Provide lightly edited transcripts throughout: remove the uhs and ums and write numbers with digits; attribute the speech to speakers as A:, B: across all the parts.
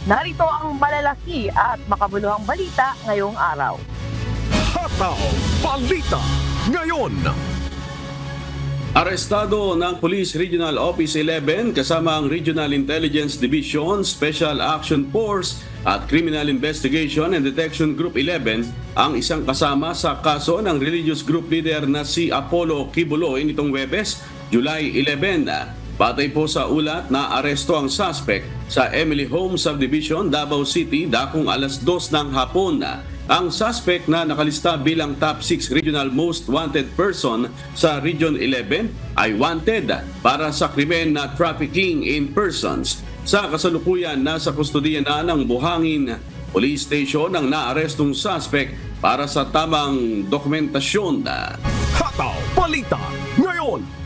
A: Narito ang malalaki at makabuluhang balita ngayong araw.
B: Hataw Balita ngayon.
C: Arestado ng Police Regional Office 11 kasama ang Regional Intelligence Division, Special Action Force at Criminal Investigation and Detection Group 11 ang isang kasama sa kaso ng religious group leader na si Apollo Kibuloy nitong Huwebes, July 11. Batay po sa ulat na aresto ang suspect sa Emily Home Subdivision, Davao City, dakong alas 2 ng hapon. Ang suspect na nakalista bilang top 6 regional most wanted person sa Region 11 ay wanted para sa krimen na trafficking in persons. Sa kasalukuyan, nasa kustodiya na ng Buhangin Police Station ang naarestong suspect para sa tamang dokumentasyon.
B: Hataw Balita ngayon.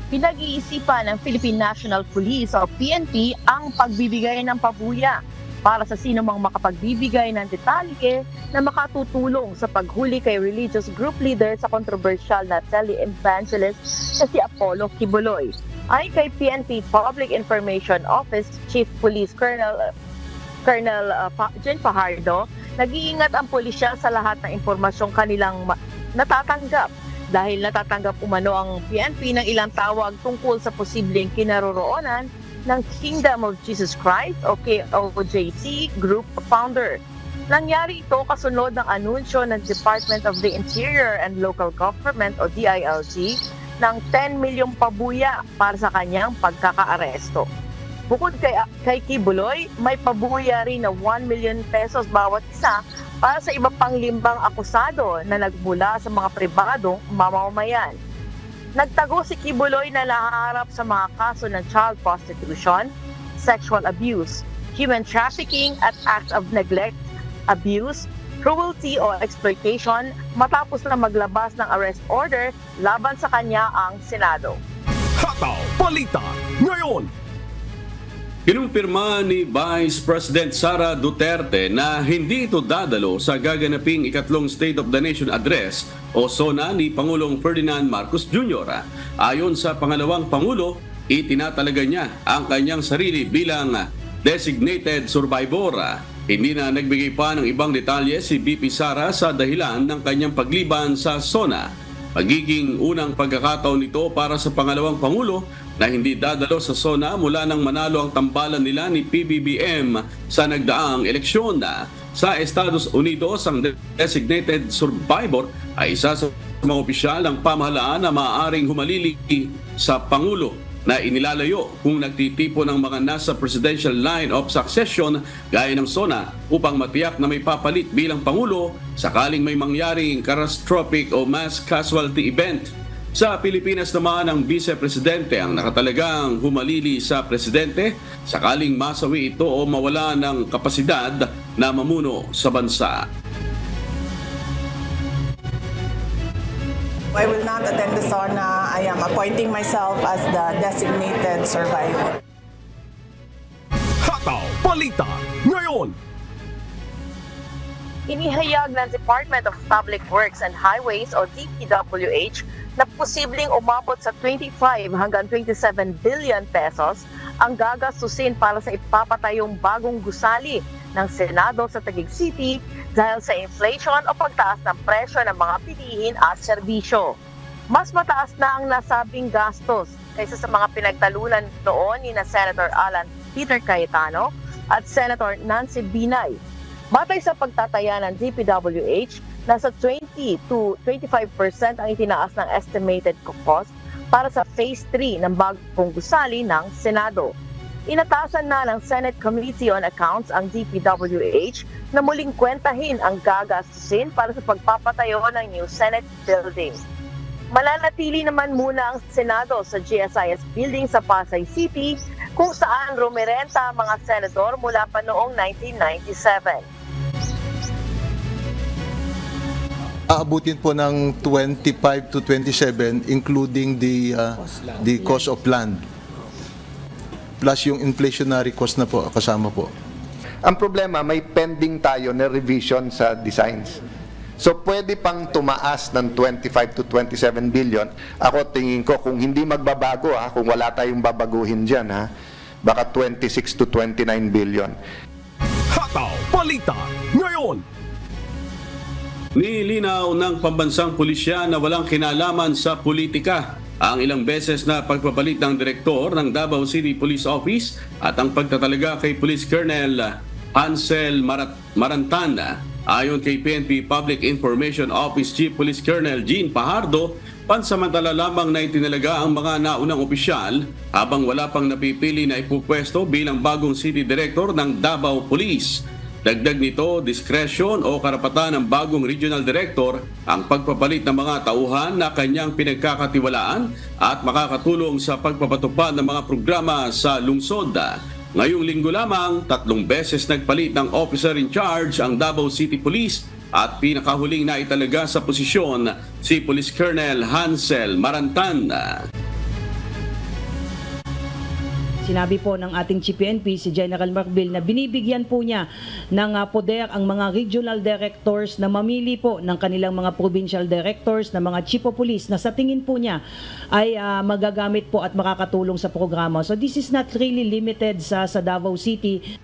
A: Pinag-iisipan ng Philippine National Police o PNP ang pagbibigay ng pabuya para sa sino mang makapagbibigay ng detalye na makatutulong sa paghuli kay religious group leader sa controversial na tele-evangelist na si Apollo Kibuloy. Ay kay PNP Public Information Office Chief Police Colonel Jen Fajardo, nag-iingat ang pulisya sa lahat ng impormasyong kanilang natatanggap dahil natatanggap umano ang PNP ng ilang tawag tungkol sa posibleng kinaroroonan ng Kingdom of Jesus Christ o KOJC Group founder. Nangyari ito kasunod ng anunsyo ng Department of the Interior and Local Government o DILG ng 10 milyong pabuya para sa kanyang pagkakaaresto. Bukod kay Kibuloy, may pabuya rin na 1 million pesos bawat isa para sa iba pang 5 akusado na nagmula sa mga pribadong mamamayan. Nagtago si Kibuloy na nahaharap sa mga kaso ng child prostitution, sexual abuse, human trafficking at acts of neglect, abuse, cruelty o exploitation matapos na maglabas ng arrest order laban sa kanya ang Senado.
B: Hataw Balita ngayon.
C: Kinumpirma ni Vice President Sara Duterte na hindi ito dadalo sa gaganaping ikatlong State of the Nation Address o SONA ni Pangulong Ferdinand Marcos Jr. Ayon sa pangalawang Pangulo, itinatalaga niya ang kanyang sarili bilang designated survivor. Hindi na nagbigay pa ng ibang detalye si VP Sara sa dahilan ng kanyang pagliban sa SONA. Magiging unang pagkakataon nito para sa pangalawang Pangulo na hindi dadalo sa SONA mula nang manalo ang tambalan nila ni PBBM sa nagdaang eleksyon. Sa Estados Unidos, ang designated survivor ay isa sa mga opisyal ng pamahalaan na maaaring humalili sa Pangulo na inilalayo kung nagtitipo ng mga nasa presidential line of succession gaya ng SONA upang matiyak na may papalit bilang Pangulo sakaling may mangyaring catastrophic o mass casualty event. Sa Pilipinas naman, ang Vice-Presidente ang nakatalagang humalili sa Presidente sakaling masawi ito o mawala ng kapasidad na mamuno sa bansa.
D: I will not attend the SONA. I am appointing myself as the designated survivor.
B: Hataw Balita ngayon.
A: Inihayag ng Department of Public Works and Highways o DPWH na posibleng umabot sa 25 hanggang 27 billion pesos ang gagastusin para sa ipapatayong bagong gusali ng Senado sa Taguig City dahil sa inflation o pagtaas ng presyo ng mga bilihin at serbisyo. Mas mataas na ang nasabing gastos kaysa sa mga pinagtalunan noon ni na Senator Alan Peter Cayetano at Senator Nancy Binay. Batay sa pagtataya ng DPWH, nasa 20 to 25% ang itinaas ng estimated cost para sa Phase 3 ng bagong gusali ng Senado. Inatasan na ng Senate Committee on Accounts ang DPWH na muling kwentahin ang gagastusin para sa pagpapatayo ng new Senate building. Mananatili naman muna ang Senado sa GSIS building sa Pasay City kung saan rumerenta ang mga senador mula pa noong 1997.
E: Aabutin po ng 25 to 27 including the cost of land. Plus yung inflationary cost na po kasama po.
F: Ang problema, may pending tayo na revision sa designs. So pwede pang tumaas ng 25 to 27 billion. Ako tingin ko kung hindi magbabago kung wala tayong babaguhin diyan baka 26 to 29 billion.
B: Hataw Balita ngayon.
C: Nilinaw ng pambansang pulisya na walang kinalaman sa politika ang ilang beses na pagpapalit ng direktor ng Davao City Police Office at ang pagtatalaga kay Police Colonel Hansel Marantana. Ayon kay PNP Public Information Office Chief Police Colonel Jean Pajardo, pansamantala lamang na itinalaga ang mga naunang opisyal habang wala pang napipili na ipupwesto bilang bagong City Director ng Davao Police. Dagdag nito, diskresyon o karapatan ng bagong Regional Director ang pagpapalit ng mga tauhan na kanyang pinagkakatiwalaan at makakatulong sa pagpapatupad ng mga programa sa lungsod. Ngayong linggo lamang, 3 beses nagpalit ng officer in charge ang Davao City Police at pinakahuling na italaga sa posisyon si Police Colonel Hansel Marantana.
G: Sinabi po ng ating Chief PNP, si General Marbil, na binibigyan po niya ng poder ang mga regional directors na mamili po ng kanilang mga provincial directors, na mga chief of police na sa tingin po niya ay magagamit po at makakatulong sa programa. So this is not really limited sa Davao City.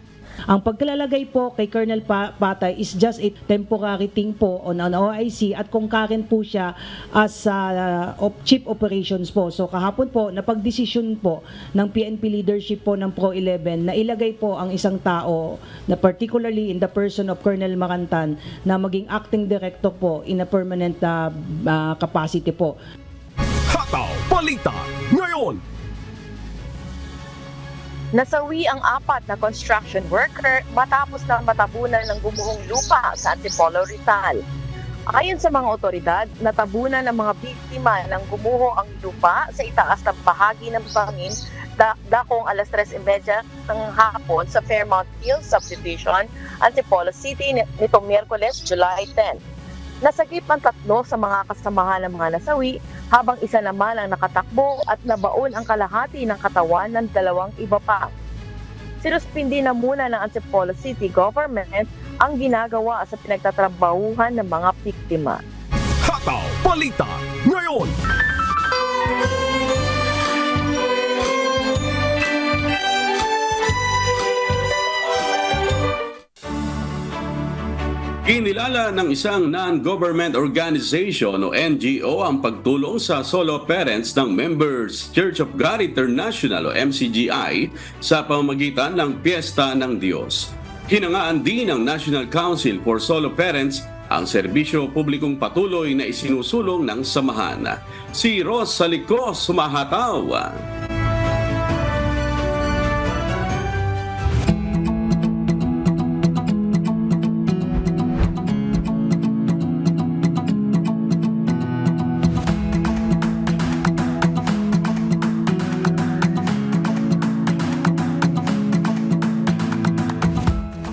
G: Ang pagkalalagay po kay Colonel Patay is just a temporary thing po on OIC at concurrent po siya as chief operations po. So kahapon po, napag-desisyon po ng PNP leadership po ng Pro-11 na ilagay po ang isang tao na particularly in the person of Colonel Marantan na maging acting director po in a permanent capacity po.
B: Hataw Balita ngayon.
A: Nasawi ang 4 na construction worker matapos na matabunan ng gumuhong lupa sa Antipolo, Rizal. Ayon sa mga otoridad, natabunan ng mga biktima ng gumuho ang lupa sa itaas ng bahagi ng bangin dakong 3:30 ng hapon sa Fairmount Hills Subdivision, Antipolo City nitong Miyerkules, July 10. Nasagip ang 3 sa mga kasamahan ng mga nasawi habang isa naman ang nakatakbo at nabaon ang kalahati ng katawan ng 2 iba pa. Sinuspindi na muna ng Antipolo City Government ang ginagawa sa pinagtatrabahuhan ng mga biktima.
B: Hataw Balita ngayon.
C: Kinilala ng isang non-government organization o NGO ang pagtulong sa solo parents ng Members Church of God International o MCGI sa pamamagitan ng Piyesta ng Diyos. Hinangaan din ng National Council for Solo Parents ang serbisyo publikong patuloy na isinusulong ng samahan. Si Ros Salico sumahataw.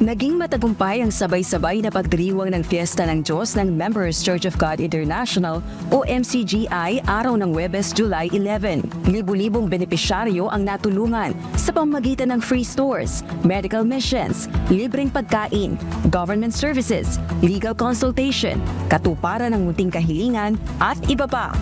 H: Naging matagumpay ang sabay-sabay na pagdiriwang ng Fiesta ng Diyos ng Members Church of God International o MCGI araw ng Huwebes, July 11. Libu-libong benepisyaryo ang natulungan sa pamamagitan ng free stores, medical missions, libreng pagkain, government services, legal consultation, katuparan ng munting kahilingan at iba pa.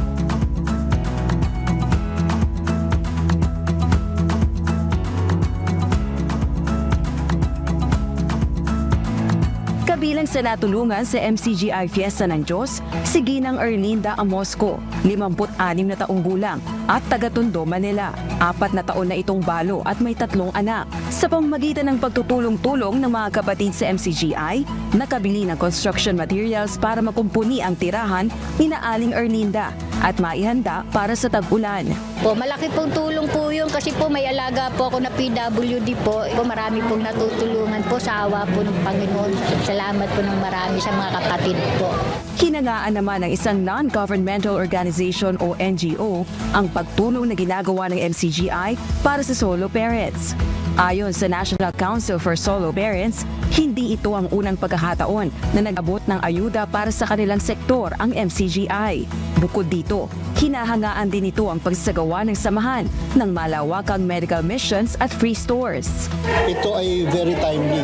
H: Kabilang sa natulungan sa MCGI Fiesta ng Diyos, si Ginang Erlinda Amosco, 56 na taong gulang at taga-Tondo, Manila. 4 na taon na itong balo at may 3 anak. Sa pamamagitan ng pagtutulong-tulong ng mga kapatid sa MCGI, nakabili ng construction materials para makumpuni ang tirahan ni Aling Erlinda at maihanda para sa tag-ulan.
I: Malaki pong tulong po yun kasi po may alaga po ako na PWD po. Marami pong natutulungan po sa awa po ng Panginoon. Salamat po ng marami sa mga kapatid po.
H: Hinangaan naman ng isang non-governmental organization o NGO ang pagtulong na ginagawa ng MCGI para sa solo parents. Ayon sa National Council for Solo Parents, hindi ito ang unang pagkakataon na nag-abot ng ayuda para sa kanilang sektor ang MCGI. Bukod dito, hinahangaan din ito ang pagsasagawa ng samahan ng malawakang medical missions at free stores.
J: Ito ay very timely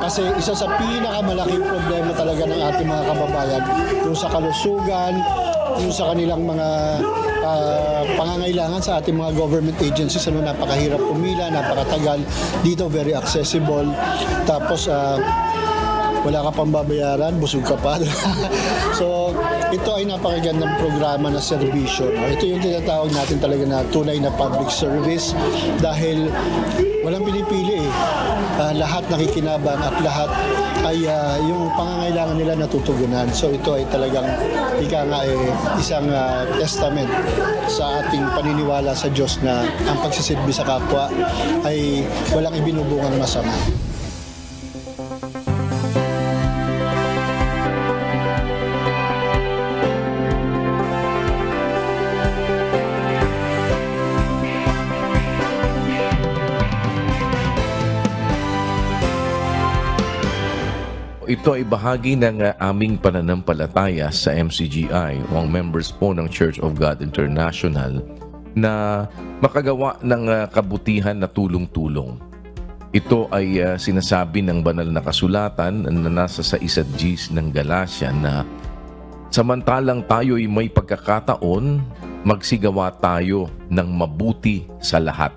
J: kasi isa sa pinakamalaking problema talaga ng ating mga kababayan yung sa kalusugan, yung sa kanilang mga pangangailangan sa ating mga government agencies. Napakahirap pumila, napakatagal. Dito very accessible. Tapos wala ka pang babayaran, busog ka pa. So, ito ay napakagandang programa na serbisyo. Ito yung tinatawag natin talaga na tunay na public service dahil walang pinipili eh. Lahat nakikinabang at lahat ay yung pangangailangan nila natutugunan. So, ito ay talagang isang testament sa ating paniniwala sa Diyos na ang pagsisilbi sa kapwa ay walang ibinubungang masama.
K: Ito ay bahagi ng aming pananampalataya sa MCGI o ang members po ng Church of God International na makagawa ng kabutihan na tulong-tulong. Ito ay sinasabi ng banal na kasulatan na nasa sa 1 ng Galacia na samantalang tayo'y may pagkakataon, magsigawa tayo ng mabuti sa lahat,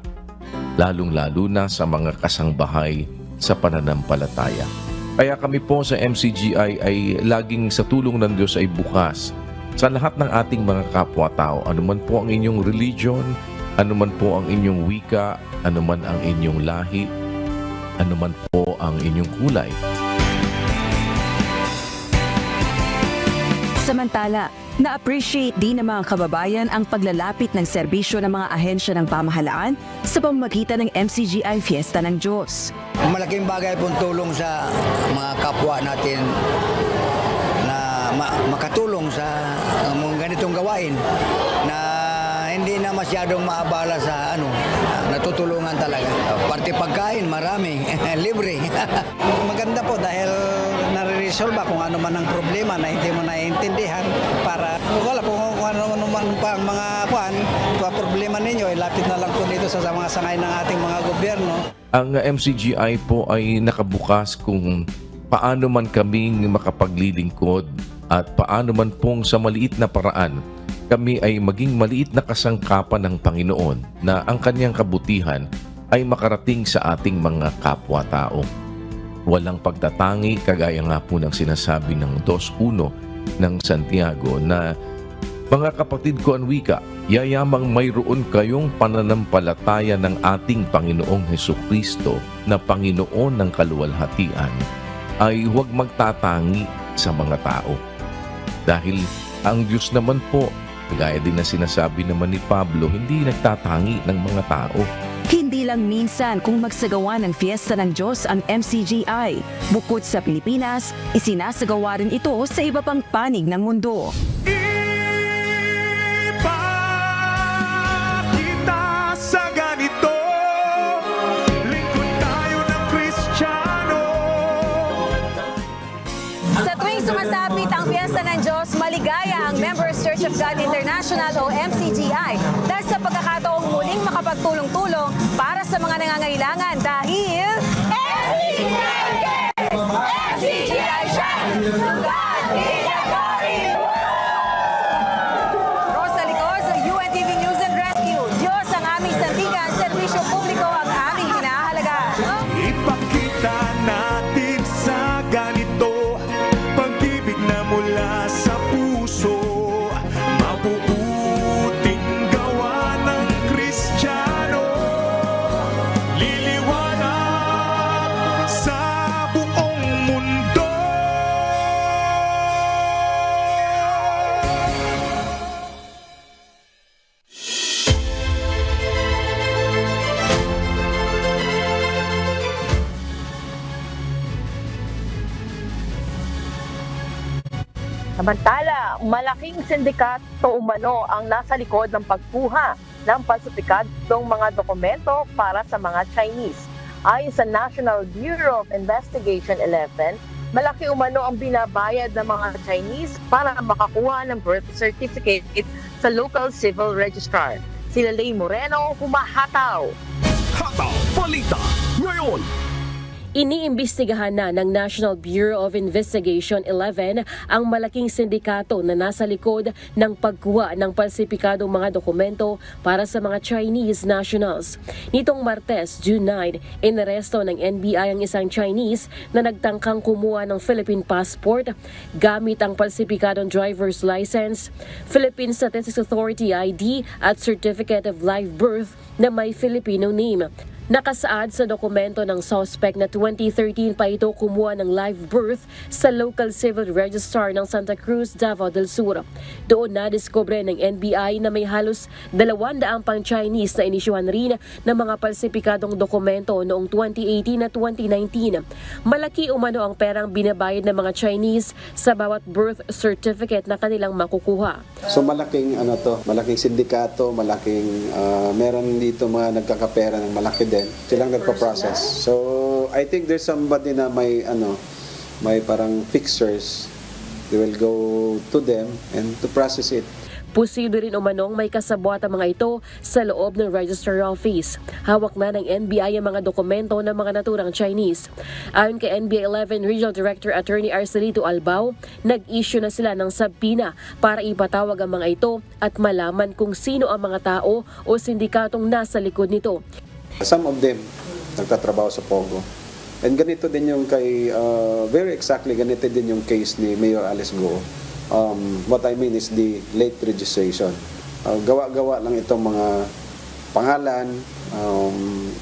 K: lalong-lalo na sa mga kasangbahay sa pananampalataya. Kaya kami po sa MCGI ay laging sa tulong ng Diyos ay bukas sa lahat ng ating mga kapwa-tao. Anuman po ang inyong religion, anuman po ang inyong wika, anuman ang inyong lahi, anuman po ang inyong kulay.
H: Samantala, na-appreciate din ng mga kababayan ang paglalapit ng serbisyo ng mga ahensya ng pamahalaan sa pamamagitan ng MCGI Fiesta ng Diyos.
L: Malaking bagay pong tulong sa mga kapwa natin na makatulong sa mga ganitong gawain na hindi na masyadong maabala sa natutulungan talaga. Parte pagkain, marami, libre. Maganda po dahil nare-resolve kung ano man ang problema na hindi mo naiintindihan para wala po kung ano man pa ang mga problema ninyo, lapit na lang po dito sa mga sangay ng ating mga gobyerno.
K: Ang MCGI po ay nakabukas kung paano man kaming makapaglilingkod at paano man pong sa maliit na paraan kami ay maging maliit na kasangkapan ng Panginoon na ang kanyang kabutihan ay makarating sa ating mga kapwa-tao. Walang pagtatangi, kagaya nga po ng sinasabi ng 2:1 ng Santiago na mga kapatid ko ang wika, yayamang mayroon kayong pananampalataya ng ating Panginoong Hesukristo na Panginoon ng kaluwalhatian ay huwag magtatangi sa mga tao. Dahil ang Diyos naman po, gaya din na sinasabi naman ni Pablo, hindi nagtatangi ng mga tao.
H: Hindi lang minsan kung magsagawa ng Fiesta ng Diyos ang MCGI. Bukod sa Pilipinas, isinasagawa rin ito sa iba pang panig ng mundo.
B: Kita sa ganito, lingkod tayo ng Kristiyano.
M: Sa tuwing sumasapit ang Fiesta ng Diyos, maligaya ang Members Church of God International o MCGI dahil sa pagkakataong muling makapagtulong-tulong para sa mga nangangailangan dahil MCGI siya! Rosa Licos, UNTV News and Rescue. Diyos ang aming sandigan, serbisyo publiko ang aming hinahalaga.
B: Ipakita natin sa ganito, pag-ibig na mula sa puso, mabubuting gawa ng Kristiyano, liliwanag sa buong mundo.
A: Samantala, malaking sindikato umano ang nasa likod ng pagkuha ng falsifikadong mga dokumento para sa mga Chinese. Ayon sa National Bureau of Investigation 11, malaki umano ang binabayad ng mga Chinese para makakuha ng birth certificate sa local civil registrar. Sila Lay Moreno, humahataw.
B: Hataw Balita ngayon.
N: Iniimbestigahan na ng National Bureau of Investigation 11 ang malaking sindikato na nasa likod ng pagkuha ng palsipikadong mga dokumento para sa mga Chinese nationals. Nitong Martes, June 9, inaresto ng NBI ang isang Chinese na nagtangkang kumuha ng Philippine passport gamit ang palsipikadong driver's license, Philippine Statistics Authority ID at Certificate of Live Birth na may Filipino name. Nakasaad sa dokumento ng suspect na 2013 pa ito kumuha ng live birth sa local civil registrar ng Santa Cruz, Davao del Sur. Doon nadiskubre ng NBI na may halos 200 pang Chinese na inisyuhan rin ng mga palsipikadong dokumento noong 2018 at 2019. Malaki umano ang perang binabayad ng mga Chinese sa bawat birth certificate na kanilang makukuha.
O: So malaking malaking sindikato, malaking meron dito mga nagkakapera ng malaki din. Silang nagpa-process. So I think there's somebody na may parang fixers. They will go to them and to process it.
N: Posible rin umanong may kasabwat ang mga ito sa loob ng Registrar Office. Hawak na ng NBI ang mga dokumento ng mga naturang Chinese. Ayon kay NBI 11 Regional Director Attorney Arcelito Albao, nag-issue na sila ng subpoena para ipatawag ang mga ito at malaman kung sino ang mga tao o sindikatong nasa likod nito.
O: Some of them nagtatrabaho sa Pogo. And ganito din yung kay, very exactly ganito din yung case ni Mayor Alice Go. What I mean is the late registration. Gawa-gawa lang itong mga pangalan,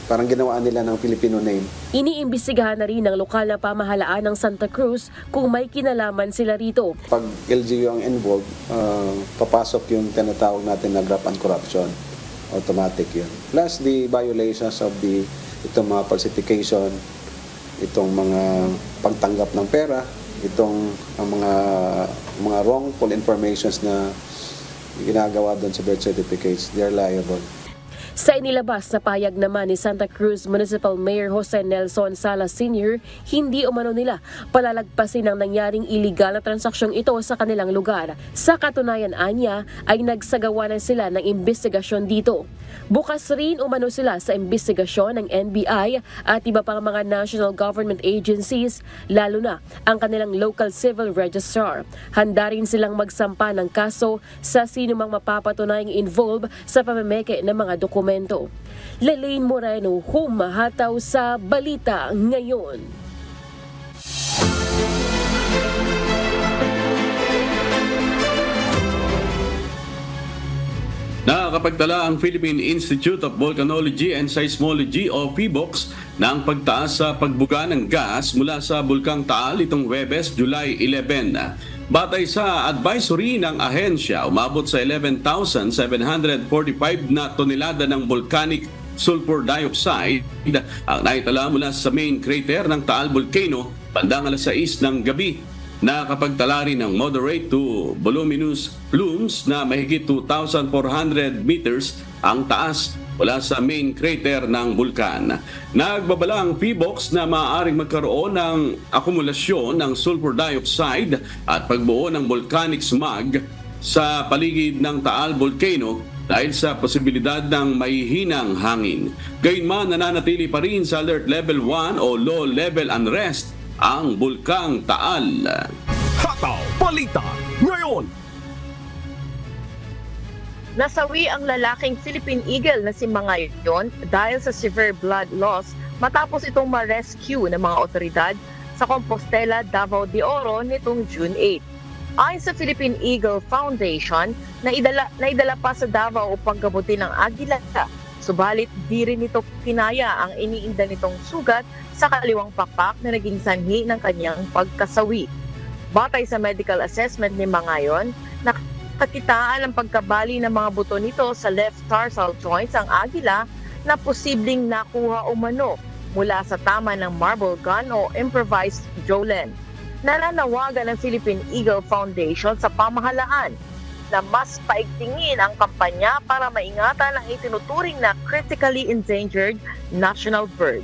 O: parang ginawaan nila ng Filipino name.
N: Iniimbestigahan na rin ng lokal na pamahalaan ng Santa Cruz kung may kinalaman sila rito.
O: Pag LGU ang involved, papasok yung tinatawag natin na graft and corruption. Automatic yun. Plus the violations of itong mga falsification, itong mga pagtanggap ng pera, itong mga wrongful informations na ginagawa doon sa birth certificates, they are liable.
N: Sa inilabas na payag naman ni Santa Cruz Municipal Mayor Jose Nelson Salas Sr., hindi umano nila palalagpasin ang nangyaring iligal na transaksyong ito sa kanilang lugar. Sa katunayan anya ay nagsagawa na sila ng imbestigasyon dito. Bukas rin umano sila sa imbestigasyon ng NBI at iba pang mga national government agencies, lalo na ang kanilang local civil registrar. Handa rin silang magsampa ng kaso sa sino mang mapapatunayang involved sa pamameke ng mga dokumento. Lelaine Moreno, humahataw sa Balita Ngayon.
C: Nakakapagtala ang Philippine Institute of Volcanology and Seismology o PHIVOLCS ng pagtaas sa pagbuga ng gas mula sa Bulkang Taal itong Huwebes, July 11. Batay sa advisory ng ahensya, umabot sa 11,745 na tonelada ng volcanic sulfur dioxide ang naitala mula sa main crater ng Taal Volcano bandang alas 6 ng gabi. Nakapagtala rin ng moderate to voluminous plumes na mahigit 2,400 meters ang taas mula sa main crater ng bulkan. Nagbabala ang PHIVOLCS na maaaring magkaroon ng akumulasyon ng sulfur dioxide at pagbuo ng volcanic smog sa paligid ng Taal Volcano dahil sa posibilidad ng mahihinang hangin. Gayunman, nananatili pa rin sa alert level 1 o low level unrest ang Bulkang Taal.
B: Hataw Balita Ngayon.
A: Nasawi ang lalaking Philippine Eagle na si Mangayon dahil sa severe blood loss matapos itong ma-rescue ng mga otoridad sa Compostela, Davao de Oro nitong June 8. Ayon sa Philippine Eagle Foundation, naidala pa sa Davao upang gamutin ang agila. Subalit di rin ito kinaya ang iniinda nitong sugat sa kaliwang pakpak na naging sanhi ng kanyang pagkasawi. Batay sa medical assessment ni Mangayon, nakakitaan ang pagkabali ng mga buto nito sa left tarsal joints ang agila na posibleng nakuha umano mula sa tama ng marble gun o improvised jolene. Nananawagan ng Philippine Eagle Foundation sa pamahalaan na mas paigtingin ang kampanya para maingatan ang itinuturing na critically endangered national bird.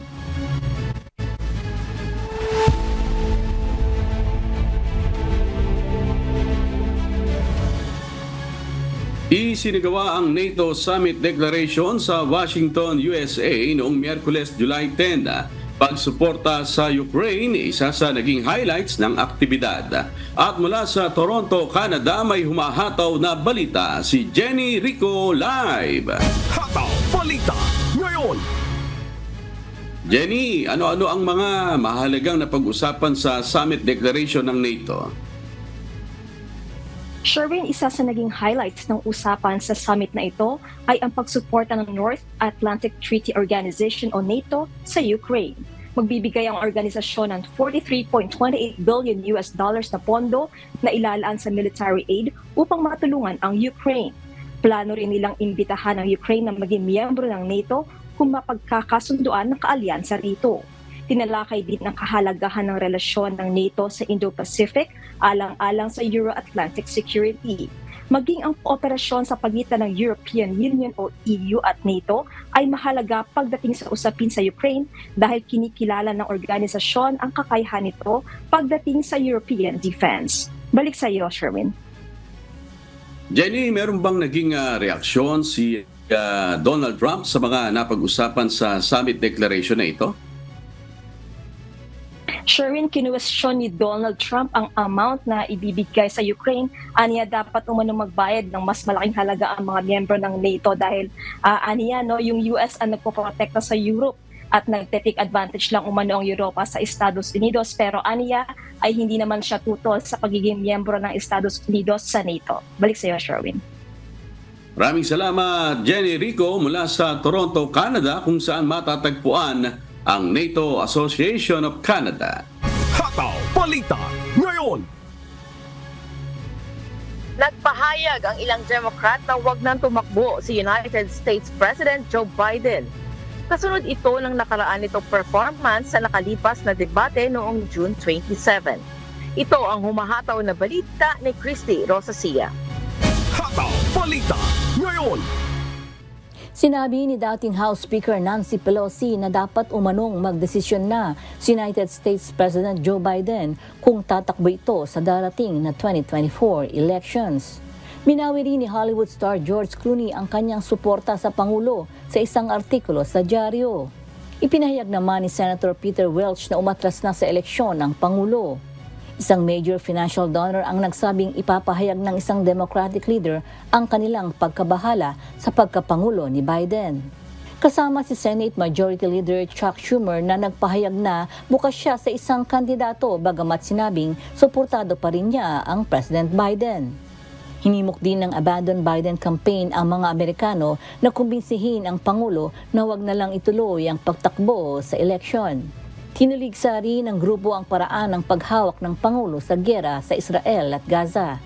C: Isinagawa ang NATO Summit Declaration sa Washington, USA noong Miyerkules, July 10. Pagsuporta sa Ukraine, isa sa naging highlights ng aktibidad. At mula sa Toronto, Canada, may humahataw na balita si Jenny Rico live.
B: Hataw Balita ngayon.
C: Jenny, ano-ano ang mga mahalagang napag-usapan sa Summit Declaration ng NATO?
P: Sherwin, isa sa naging highlights ng usapan sa summit na ito ay ang pagsuporta ng North Atlantic Treaty Organization o NATO sa Ukraine. Magbibigay ang organisasyon ng $43.28 billion na pondo na ilalaan sa military aid upang matulungan ang Ukraine. Plano rin nilang imbitahan ang Ukraine na maging miyembro ng NATO kung mapagkakasunduan ng kaalyansa rito. Tinalakay din ang kahalagahan ng relasyon ng NATO sa Indo-Pacific alang-alang sa Euro-Atlantic security. Maging ang kooperasyon sa pagitan ng European Union o EU at NATO ay mahalaga pagdating sa usapin sa Ukraine dahil kinikilala ng organisasyon ang kakayahan nito pagdating sa European defense. Balik sa iyo, Sherwin.
C: Jenny, meron bang naging reaksyon si Donald Trump sa mga napag-usapan sa Summit Declaration na ito?
P: Sherwin, kinuwestiyon ni Donald Trump ang amount na ibibigay sa Ukraine. Aniya dapat umanong magbayad ng mas malaking halaga ang mga miyembro ng NATO dahil yung US ang nagpoprotekta sa Europe at nagte-take advantage lang umano ang Europa sa Estados Unidos. Pero aniya ay hindi naman siya tutol sa pagiging miyembro ng Estados Unidos sa NATO. Balik sa iyo, Sherwin.
C: Maraming salamat, Jenny Rico mula sa Toronto, Canada, kung saan matatagpuan ang NATO Association of Canada.
B: Hataw Balita ngayon.
A: Nagpahayag ang ilang Democrat na huwag nang tumakbo si United States President Joe Biden. Kasunod ito ng nakaraan nitong performance sa nakalipas na debate noong June 27. Ito ang humahataw na balita ni Christy Rosacia.
B: Hataw Balita ngayon.
Q: Sinabi ni dating House Speaker Nancy Pelosi na dapat umanong magdesisyon na si United States President Joe Biden kung tatakbo ito sa darating na 2024 elections. Minawi rin ni Hollywood star George Clooney ang kanyang suporta sa Pangulo sa isang artikulo sa dyaryo. Ipinahayag naman ni Senator Peter Welch na umatras na sa eleksyon ang Pangulo. Isang major financial donor ang nagsabing ipapahayag ng isang Democratic leader ang kanilang pagkabahala sa pagkapangulo ni Biden. Kasama si Senate Majority Leader Chuck Schumer na nagpahayag na bukas siya sa isang kandidato bagamat sinabing suportado pa rin niya ang President Biden. Hinimok din ng Abandon Biden campaign ang mga Amerikano na kumbinsihin ang Pangulo na wag na lang ituloy ang pagtakbo sa eleksyon. Tinuligsa rin ng grupo ang paraan ng paghawak ng Pangulo sa giyera sa Israel at Gaza.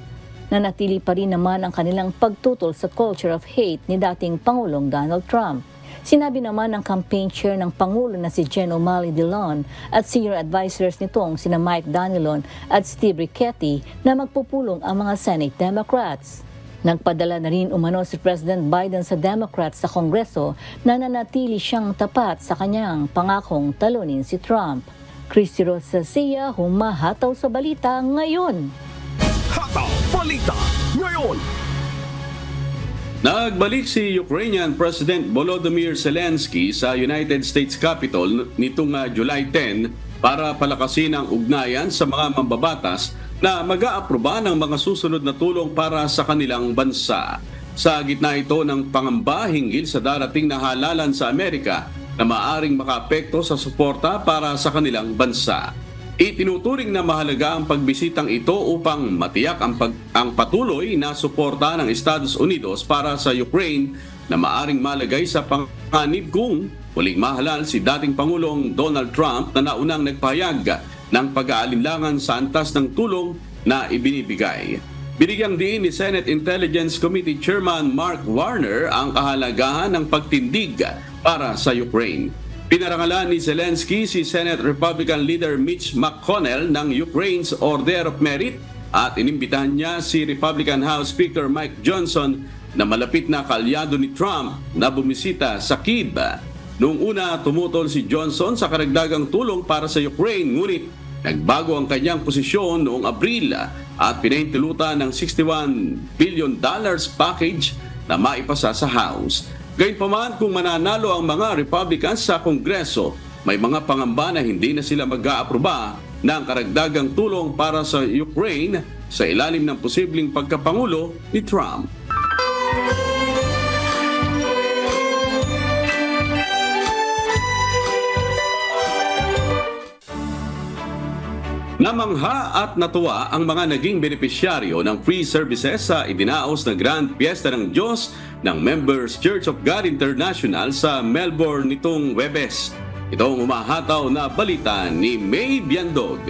Q: Nanatili pa rin naman ang kanilang pagtutol sa culture of hate ni dating Pangulong Donald Trump. Sinabi naman ng campaign chair ng Pangulo na si Jen O'Malley Dillon at senior advisors nitong sina Mike Donilon at Steve Riccati na magpupulong ang mga Senate Democrats. Nagpadala na rin umano si President Biden sa Democrats sa Kongreso na nanatili siyang tapat sa kanyang pangakong talunin si Trump. Christy Rosacia, humahataw sa balita ngayon.
B: Hataw Balita ngayon.
C: Nagbalik si Ukrainian President Volodymyr Zelensky sa United States Capitol nitong July 10 para palakasin ang ugnayan sa mga mambabatas na mag-aaproba ng mga susunod na tulong para sa kanilang bansa. Sa gitna ito ng pangamba hinggil sa darating na halalan sa Amerika na maaring makaapekto sa suporta para sa kanilang bansa. Itinuturing na mahalaga ang pagbisitang ito upang matiyak ang patuloy na suporta ng Estados Unidos para sa Ukraine na maaring malagay sa panganib kung muling mahalal si dating Pangulong Donald Trump na naunang nagpahayag ng pag-aalinlangan sa antas ng tulong na ibinibigay. Binigyang diin ni Senate Intelligence Committee Chairman Mark Warner ang kahalagahan ng pagtindig para sa Ukraine. Pinarangalan ni Zelensky si Senate Republican Leader Mitch McConnell ng Ukraine's Order of Merit at inimbitahan niya si Republican House Speaker Mike Johnson na malapit na kaalyado ni Trump na bumisita sa Kyiv. Noong una, tumutol si Johnson sa karagdagang tulong para sa Ukraine, ngunit nagbago ang kanyang posisyon noong Abril at pinahintulutan ng $61 billion package na maipasa sa House. Gayunpaman, kung mananalo ang mga Republicans sa Kongreso, may mga pangamba na hindi na sila mag-aaproba ng karagdagang tulong para sa Ukraine sa ilalim ng posibleng pagkapangulo ni Trump. Namangha at natuwa ang mga naging benepisyaryo ng free services sa idinaos na Grand Fiesta ng Diyos ng Members Church of God International sa Melbourne nitong Huwebes. Ito ang umahataw na balita ni May Biandog.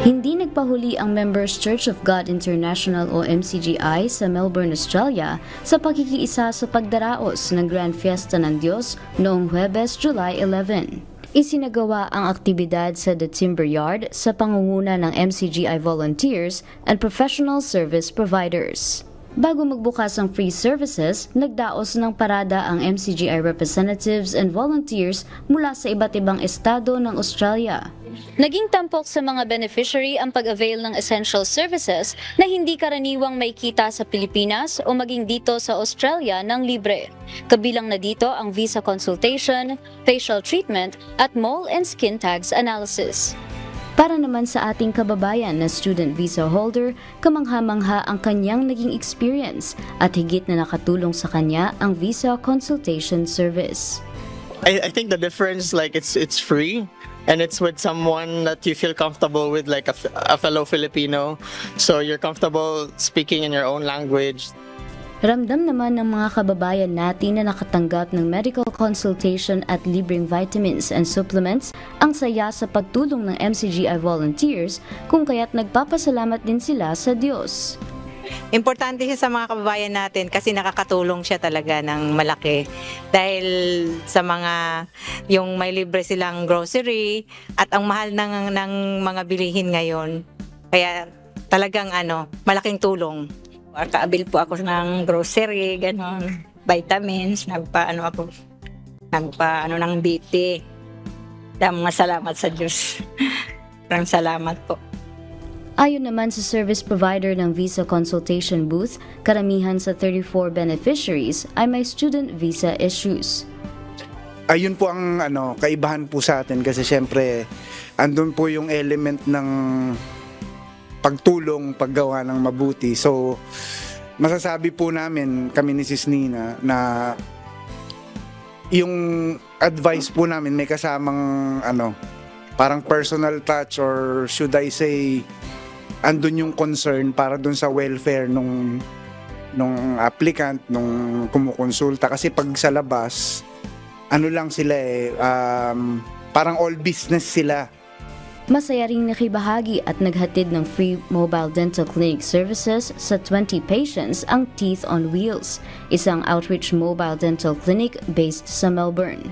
R: Hindi nagpahuli ang Members Church of God International o MCGI sa Melbourne, Australia sa pakikiisa sa pagdaraos ng Grand Fiesta ng Diyos noong Huwebes, July 11. Isinagawa ang aktibidad sa The Timber Yard sa pangunguna ng MCGI volunteers and professional service providers. Bago magbukas ang free services, nagdaos ng parada ang MCGI representatives and volunteers mula sa iba't ibang estado ng Australia.
S: Naging tampok sa mga beneficiary ang pag-avail ng essential services na hindi karaniwang maikita sa Pilipinas o maging dito sa Australia ng libre. Kabilang na dito ang visa consultation, facial treatment at mole and skin tags analysis.
R: Para naman sa ating kababayan na student visa holder, kamangha-mangha ang kanyang naging experience at higit na nakatulong sa kanya ang visa consultation service.
T: I think the difference, like it's free and it's with someone that you feel comfortable with, like a fellow Filipino, so you're comfortable speaking in your own language.
R: Ramdam naman ng mga kababayan natin na nakatanggap ng medical consultation at libreng vitamins and supplements ang saya sa pagtulong ng MCGI volunteers, kung kaya't nagpapasalamat din sila sa Diyos.
U: Importante siya sa mga kababayan natin kasi nakakatulong siya talaga ng malaki. Dahil sa mga, yung may libre silang grocery at ang mahal ng mga bilihin ngayon. Kaya talagang malaking tulong.
V: Kaabil po ako ng grocery, ganon, vitamins, nagpaano ng BP. Mga salamat sa Diyos. Maraming salamat po.
R: Ayon naman sa service provider ng visa consultation booth, karamihan sa 34 beneficiaries ay may student visa issues.
W: Ayun po ang kaibahan po sa atin kasi syempre andun po yung element ng pagtulong, paggawa ng mabuti. So, masasabi po namin, kami ni Sis Nina, na yung advice po namin may kasamang parang personal touch, or should I say, andun yung concern para dun sa welfare nung applicant, nung kumukonsulta. Kasi pag sa labas, lang sila parang all business sila.
R: Masaya ring nakibahagi at naghatid ng free mobile dental clinic services sa 20 patients ang Teeth on Wheels, isang outreach mobile dental clinic based sa Melbourne.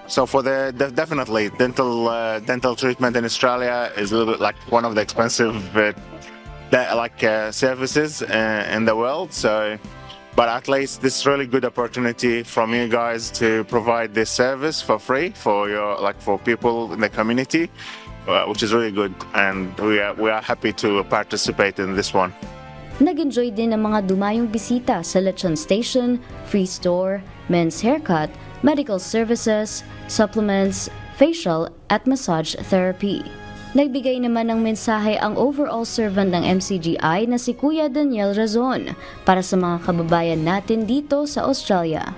X: So for definitely dental treatment in Australia is a little bit like one of the expensive services in the world. So, but at least this is really good opportunity from you guys to provide this service for free for for people in the community. Which is really good, and we are happy to participate in this one.
R: Nag-enjoy din ng mga dumayong bisita sa Lechon Station, free store, men's haircut, medical services, supplements, facial at massage therapy. Nagbigay naman ng mensahe ang overall servant ng MCGI na si Kuya Daniel Razon para sa mga kababayan natin dito sa Australia.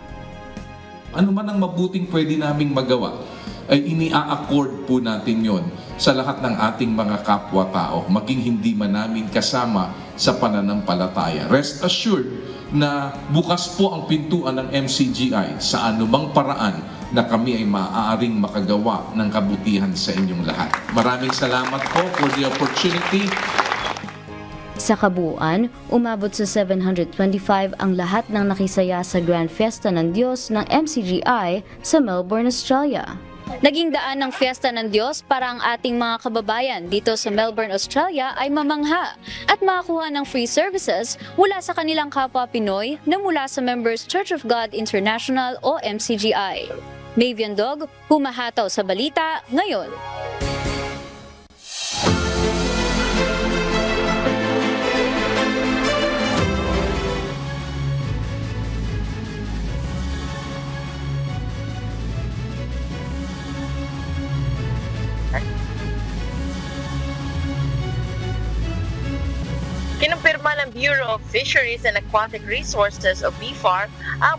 Y: Ano man ang mabuting pwede naming magawa, ay ini-accord po natin yon sa lahat ng ating mga kapwa-tao, maging hindi man namin kasama sa pananampalataya. Rest assured na bukas po ang pintuan ng MCGI sa anumang paraan na kami ay maaaring makagawa ng kabutihan sa inyong lahat. Maraming salamat po for the opportunity.
R: Sa kabuuan, umabot sa 725 ang lahat ng nakisaya sa Grand Fiesta ng Diyos ng MCGI sa Melbourne, Australia.
S: Naging daan ng Fiesta ng Diyos para ang ating mga kababayan dito sa Melbourne, Australia ay mamangha at makakuha ng free services mula sa kanilang kapwa Pinoy na mula sa Members Church of God International o MCGI. May Biandog, humahataw sa balita ngayon.
A: Bureau of Fisheries and Aquatic Resources o BFAR ang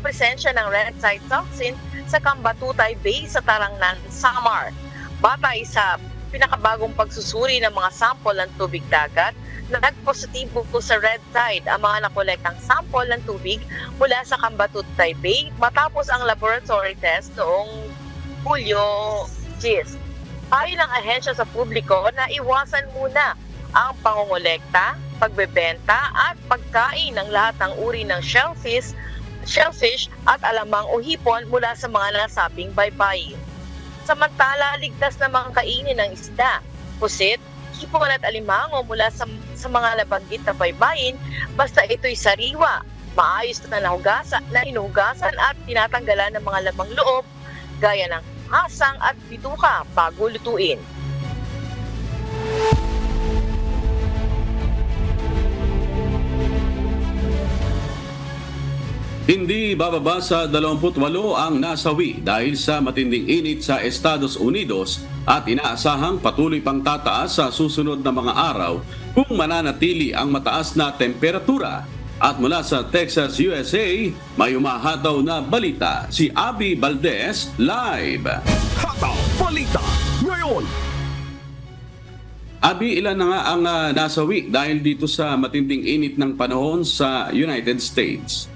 A: presensya ng red tide toxin sa Cambatutay Bay sa Tarangnan, Samar. Batay sa pinakabagong pagsusuri ng mga sample ng tubig dagat, nagpositibo po sa red tide ang mga nakolektang sample ng tubig mula sa Cambatutay Bay matapos ang laboratory test noong Hulyo 10. Ayon ng ahensya sa publiko na iwasan muna ang pangongolekta, pagbebenta at pagkain ng lahat ng uri ng shellfish at alamang o hipon mula sa mga nasabing baybayin. Samantala, ligtas na mga kainin ng isda, pusit, hipon at alimango mula sa mga nabanggit na baybayin basta ito'y sariwa, maayos na hinuhugasan at tinatanggalan ng mga lamang loob gaya ng hasang at bituka bago lutuin.
C: Hindi bababa sa 28 ang nasawi dahil sa matinding init sa Estados Unidos at inaasahang patuloy pang tataas sa susunod na mga araw kung mananatili ang mataas na temperatura. At mula sa Texas, USA, may umahataw na balita si Abby Valdez live.
B: Hataw Balita ngayon.
C: Abby, ilan na nga ang nasawi dahil dito sa matinding init ng panahon sa United States?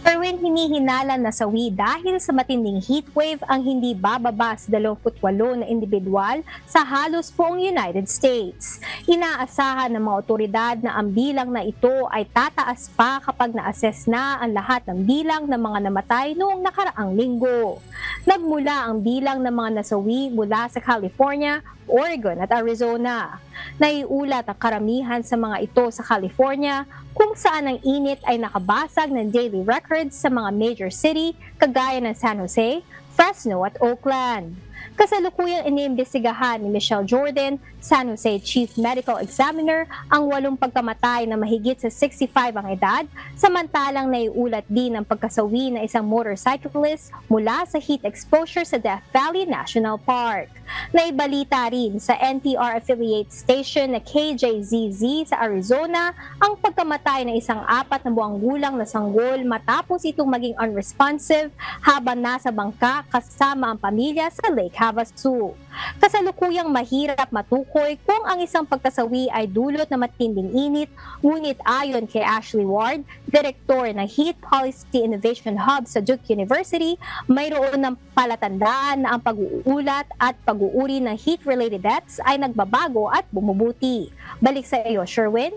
D: Erwin, hinihinala na sawi dahil sa matinding heatwave ang hindi bababa sa 28 na individual sa halos buong United States. Inaasahan ng mga otoridad na ang bilang na ito ay tataas pa kapag na-assess na ang lahat ng bilang ng mga namatay noong nakaraang linggo. Nagmula ang bilang ng mga nasawi mula sa California, Oregon at Arizona. Naiulat ang karamihan sa mga ito sa California kung saan ang init ay nakabasag ng daily records sa mga major city kagaya ng San Jose, Fresno at Oakland. Kasalukuyang iniimbestigahan ni Michelle Jordan, San Jose Chief Medical Examiner, ang 8 pagkamatay na mahigit sa 65 ang edad, samantalang naiulat din ang pagkasawi ng isang motorcyclist mula sa heat exposure sa Death Valley National Park. Naibalita rin sa NPR affiliate station na KJZZ sa Arizona ang pagkamatay ng isang 4 na buwang gulang na sanggol matapos itong maging unresponsive habang nasa bangka kasama ang pamilya sa Lake Havasu. Kasalukuyang mahirap matukoy kung ang isang pagkasawi ay dulot na matinding init, ngunit ayon kay Ashley Ward, direktor ng Heat Policy Innovation Hub sa Duke University, mayroon ng palatandaan na ang pag-uulat at pag-uuri ng heat-related deaths ay nagbabago at bumubuti. Balik sa iyo, Sherwin.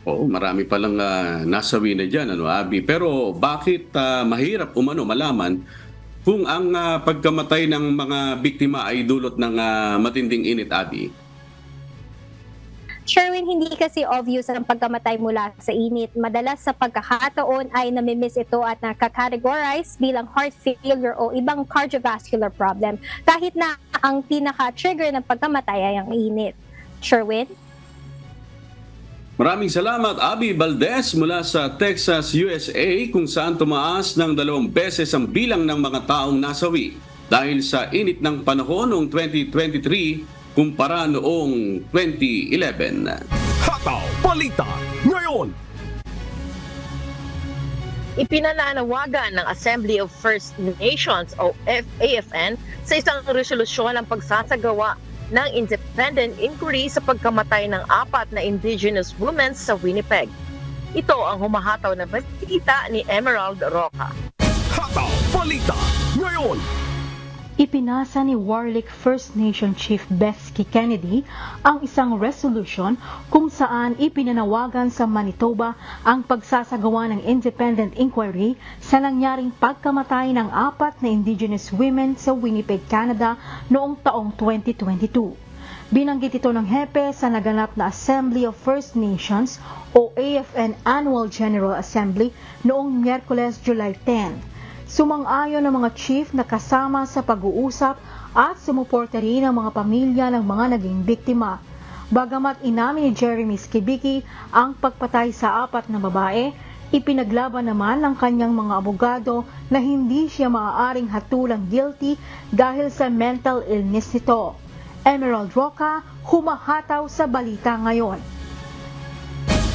C: Oo, marami palang nasawi na dyan, Abby. Pero bakit mahirap malaman kung ang pagkamatay ng mga biktima ay dulot ng matinding init, Abby?
D: Sherwin, hindi kasi obvious ang pagkamatay mula sa init. Madalas sa pagkakataon ay namimiss ito at nakakategorize bilang heart failure o ibang cardiovascular problem kahit na ang pinaka-trigger ng pagkamatay ay ang init. Sherwin?
C: Maraming salamat, Abby Valdez mula sa Texas, USA, kung saan tumaas ng 2 beses ang bilang ng mga taong nasawi dahil sa init ng panahon noong 2023 kumpara noong 2011.
B: Hataw Balita ngayon.
A: Ipinananawagan ng Assembly of First Nations o AFN sa isang resolusyon ang pagsasagawa ng independent inquiry sa pagkamatay ng 4 na indigenous women sa Winnipeg. Ito ang humahataw na balita ni Emerald Roca.
B: Hataw Balita ngayon.
E: Ipinasa ni Warlick First Nation Chief Besky Kennedy ang isang resolution kung saan ipinanawagan sa Manitoba ang pagsasagawa ng independent inquiry sa nangyaring pagkamatay ng 4 na indigenous women sa Winnipeg, Canada noong taong 2022. Binanggit ito ng hepe sa naganap na Assembly of First Nations o AFN Annual General Assembly noong Miyerkules, July 10. Sumang-ayon ng mga chief na kasama sa pag-uusap at sumuporta rin ang mga pamilya ng mga naging biktima. Bagamat inamin ni Jeremy Skibiki ang pagpatay sa 4 na babae, ipinaglaban naman ng kanyang mga abogado na hindi siya maaaring hatulang guilty dahil sa mental illness nito. Emerald Roca, humahataw sa balita ngayon.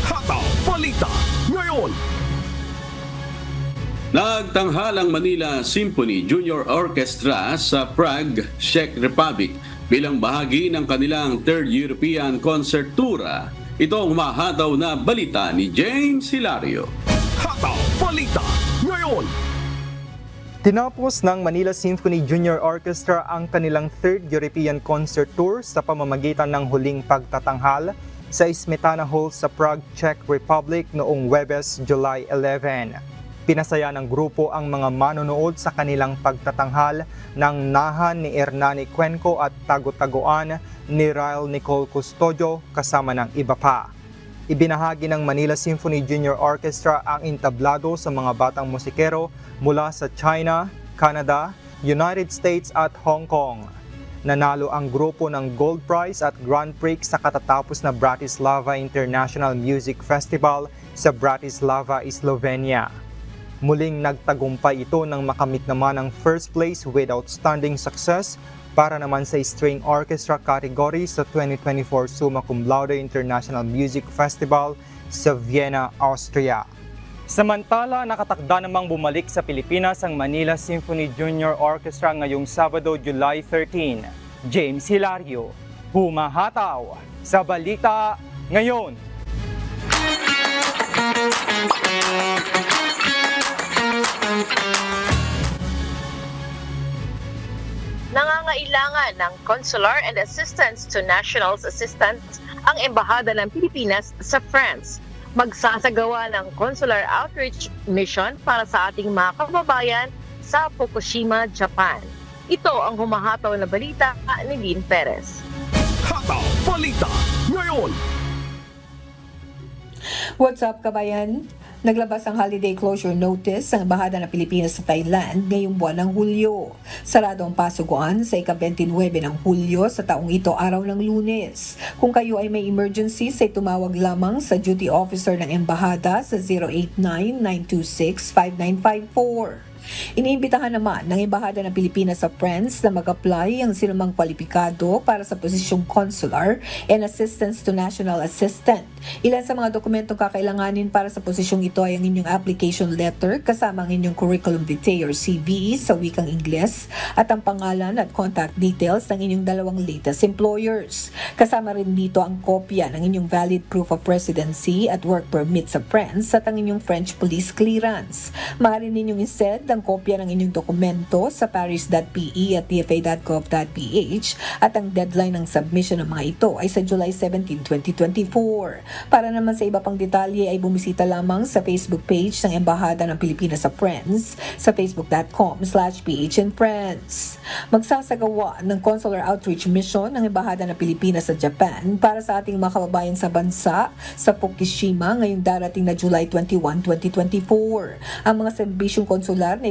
B: Hataw Balita ngayon.
C: Nagtanghal ang Manila Symphony Junior Orchestra sa Prague, Czech Republic bilang bahagi ng kanilang Third European Concert Tour. Ito ang humahataw na balita ni James Hilario.
B: Hataw Balita ngayon.
F: Tinapos ng Manila Symphony Junior Orchestra ang kanilang Third European Concert Tour sa pamamagitan ng huling pagtatanghal sa Smetana Hall sa Prague, Czech Republic noong Huwebes, July 11. Pinasaya ng grupo ang mga manonood sa kanilang pagtatanghal ng nahan ni Hernani Cuenco at tago-taguan ni Rael Nicole Custodio kasama ng iba pa. Ibinahagi ng Manila Symphony Junior Orchestra ang entablado sa mga batang musikero mula sa China, Canada, United States at Hong Kong. Nanalo ang grupo ng Gold Prize at Grand Prix sa katatapos na Bratislava International Music Festival sa Bratislava, Slovenia. Muling nagtagumpay ito nang makamit naman ang first place with outstanding success para naman sa string orchestra category sa 2024 Summa Cum Laude International Music Festival sa Vienna, Austria. Samantala, nakatakda namang bumalik sa Pilipinas ang Manila Symphony Junior Orchestra ngayong Sabado, July 13. James Hilario, humahataw sa balita ngayon.
A: Nangangailangan ng consular and assistance to nationals assistance ang Embahada ng Pilipinas sa France. Magsasagawa ng consular outreach mission para sa ating mga kababayan sa Fukushima, Japan. Ito ang humahataw na balita ni Lynn Perez.
B: Hataw Balita ngayon.
G: What's up, kabayan? Naglabas ang holiday closure notice ang Embahada ng Pilipinas sa Thailand ngayong buwan ng Hulyo. Sarado ang pasuguan sa ika-29 ng Hulyo sa taong ito, araw ng Lunes. Kung kayo ay may emergencies, ay tumawag lamang sa duty officer ng Embahada sa 089-926-5954. Iniimbitahan naman ng Embahada ng Pilipinas sa France na mag-apply ang sinumang kwalipikado para sa posisyong consular and assistance to national assistant. Ilan sa mga dokumentong kakailanganin para sa posisyong ito ay ang inyong application letter kasama ang inyong curriculum vitae or CV sa wikang Ingles at ang pangalan at contact details ng inyong dalawang latest employers. Kasama rin dito ang kopya ng inyong valid proof of residency at work permit sa France at ang inyong French police clearance. Maaari ninyong isend ang kopya ng inyong dokumento sa paris.pe at tfa.gov.ph at ang deadline ng submission ng mga ito ay sa July 17, 2024. Para naman sa iba pang detalye ay bumisita lamang sa Facebook page ng Embahada ng Pilipinas sa France sa facebook.com/PHNFriends. Magsasagawa ng consular outreach mission ng Embahada ng Pilipinas sa Japan para sa ating mga kababayan sa bansa sa Fukushima ngayong darating na July 21, 2024. Ang mga serbisyong konsular na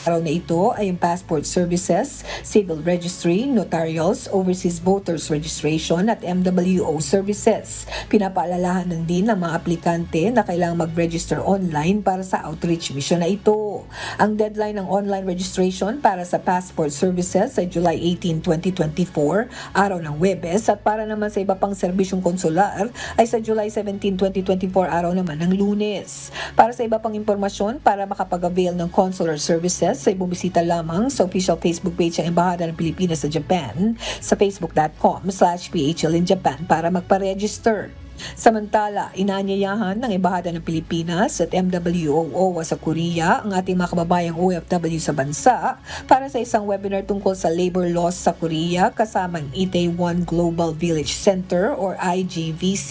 G: araw na ito ay ang passport services, civil registry, notarials, overseas voters registration at MWO services. Pinapaalalahanan din ng mga aplikante na kailangang mag-register online para sa outreach mission na ito. Ang deadline ng online registration para sa passport services ay July 18, 2024, araw ng Huwebes, at para naman sa iba pang serbisyong konsular ay sa July 17, 2024, araw naman ng Lunes. Para sa iba pang impormasyon para makapag-avail ng consular services ay bumisita lamang sa official Facebook page ng Embahada ng Pilipinas sa Japan sa facebook.com/PHLinJapan para magpa-register. Samantala, inaanyayahan ng Embahada ng Pilipinas at MWO sa Korea ang ating mga kababayang OFW sa bansa para sa isang webinar tungkol sa labor laws sa Korea kasama ang Itaewon Global Village Center or IGVC.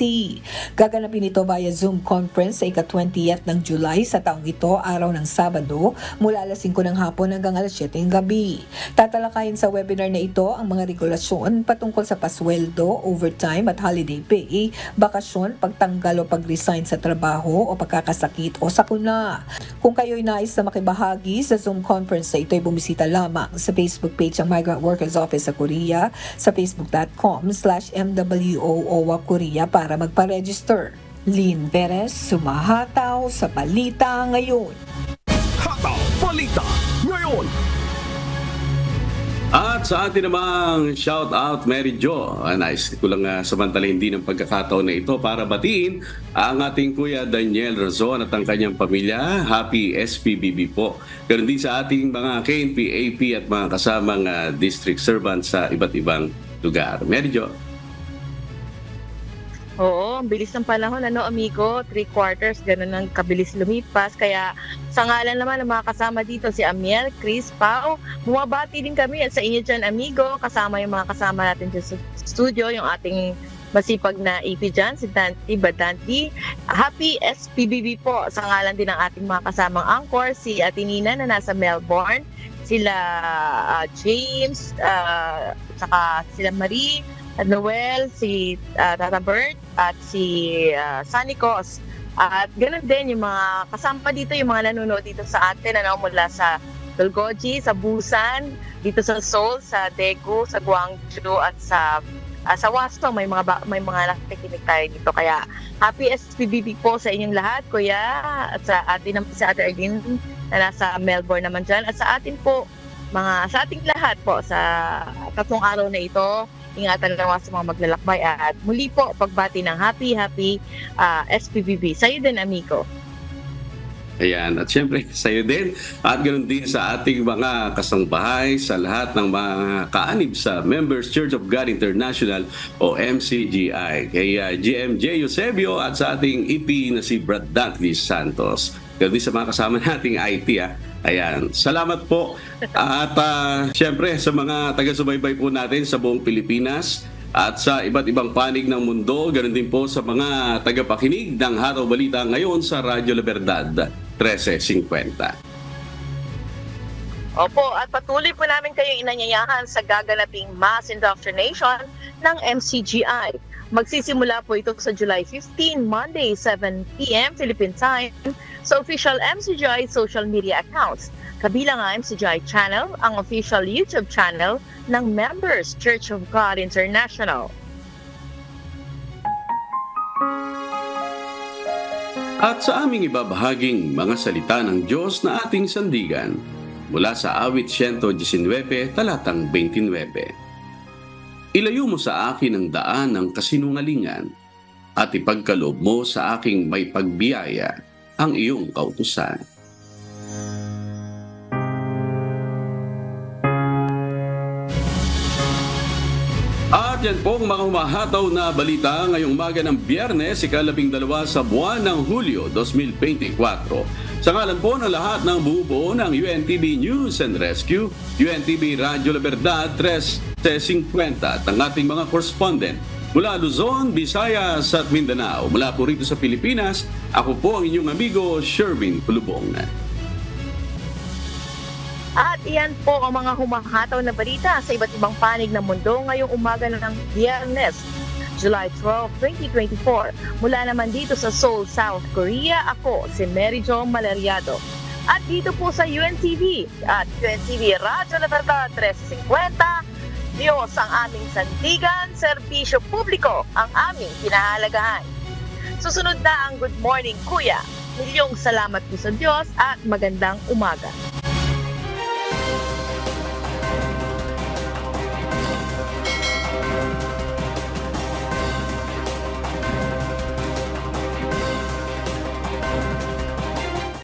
G: Gaganapin ito via Zoom conference sa ika-20th ng July sa taong ito, araw ng Sabado, mula alas 5 ng hapon hanggang alas 7 ng gabi. Tatalakayin sa webinar na ito ang mga regulasyon patungkol sa pasweldo, overtime at holiday pay, bakasyon, pagtanggal o pag-resign sa trabaho o pagkakasakit o sakuna. Kung kayo'y nais na makibahagi sa Zoom conference na ito ay bumisita lamang sa Facebook page ng Migrant Workers Office sa Korea sa facebook.com/MWO Korea para magpa-register. Lynn Perez, sumahataw sa Balita Ngayon.
B: Hataw Balita Ngayon.
C: At sa atin namang shout out Mary Jo. Nice ko lang samantala hindi ng pagkakataon na ito para batiin ang ating Kuya Daniel Razon at ang kanyang pamilya. Happy SPBB po. Ganun din sa ating mga KNP, AP at mga kasamang district servants sa iba't ibang lugar. Mary Jo.
A: Oo, ang bilis ng panahon, amigo? 3/4, ganun ang kabilis lumipas. Kaya sa ngalan naman ng mga kasama dito, si Amiel, Chris, Pao, bumabati din kami at sa inyo dyan, amigo. Kasama yung mga kasama natin dyan sa studio, yung ating masipag na EP dyan, si Dante Badanti. Happy SPBB po sa ngalan din ng ating mga kasamang anchor, si Atinina na nasa Melbourne, sila James, saka sila Marie, Noel, si Tata Bert, at si Sunny Cos. At ganoon din yung mga kasama dito, yung mga nanonood dito sa atin, mula sa Dolgoji, sa Busan, dito sa Seoul, sa Daegu, sa Gwangju, at sa Wasong, may mga nakikinig tayo dito. Kaya happy SPBB po sa inyong lahat, Kuya, at sa atin sa Ate Arlene na nasa Melbourne naman dyan, at sa atin po, sa ating lahat po sa 3 araw na ito. Ingatan lang sa mga maglalakbay at muli po pagbati ng happy SPBB. Sa'yo din, amigo.
C: Ayan, at syempre sa'yo din at ganoon din sa ating mga kasangbahay, sa lahat ng mga kaanib sa Members Church of God International o MCGI, kay GMJ Eusebio at sa ating EP na si Brad Dantley Santos. Ganoon din sa mga kasama nating IT. Ayan, salamat po. At syempre sa mga taga-subaybay po natin sa buong Pilipinas at sa iba't ibang panig ng mundo, ganoon din po sa mga tagapakinig ng Hataw Balita ngayon sa Radyo La Verdad 1350.
A: Opo, at patuloy po namin kayong inanyayahan sa gaganaping mass indoctrination ng MCGI. Magsisimula po ito sa July 15, Monday, 7 p.m. Philippine Time sa official MCGI social media accounts. Kabilang ang MCGI channel, ang official YouTube channel ng Members Church of God International.
C: At sa aming ibabahaging mga salita ng Diyos na ating sandigan, mula sa awit 119, talatang 29. Ilayo mo sa akin ang daan ng kasinungalingan at ipagkaloob mo sa aking may pagbiyaya ang iyong kautusan. At yan po ang mga humahataw na balita ngayong umaga ng Biyernes, ika-12 sa buwan ng Hulyo 2024. Sa ngalan po ng lahat ng bubuo ng UNTV News and Rescue, UNTV Radyo La Verdad 1350 at ang ating mga correspondent mula Luzon, Visayas at Mindanao. Mula po rito sa Pilipinas, ako po ang inyong amigo Sherwin Pulubong.
A: At iyan po ang mga humahataw na balita sa iba't ibang panig ng mundo ngayong umaga ng Biyernes, July 12, 2024. Mula naman dito sa Seoul, South Korea, ako si Mary Jo Maleriado. At dito po sa UNTV at UNTV Radyo La Verdad 1350, Diyos ang aming sandigan, serbisyo publiko ang aming pinahalagahan. Susunod na ang Good Morning Kuya. Milyong salamat po sa Diyos at magandang umaga.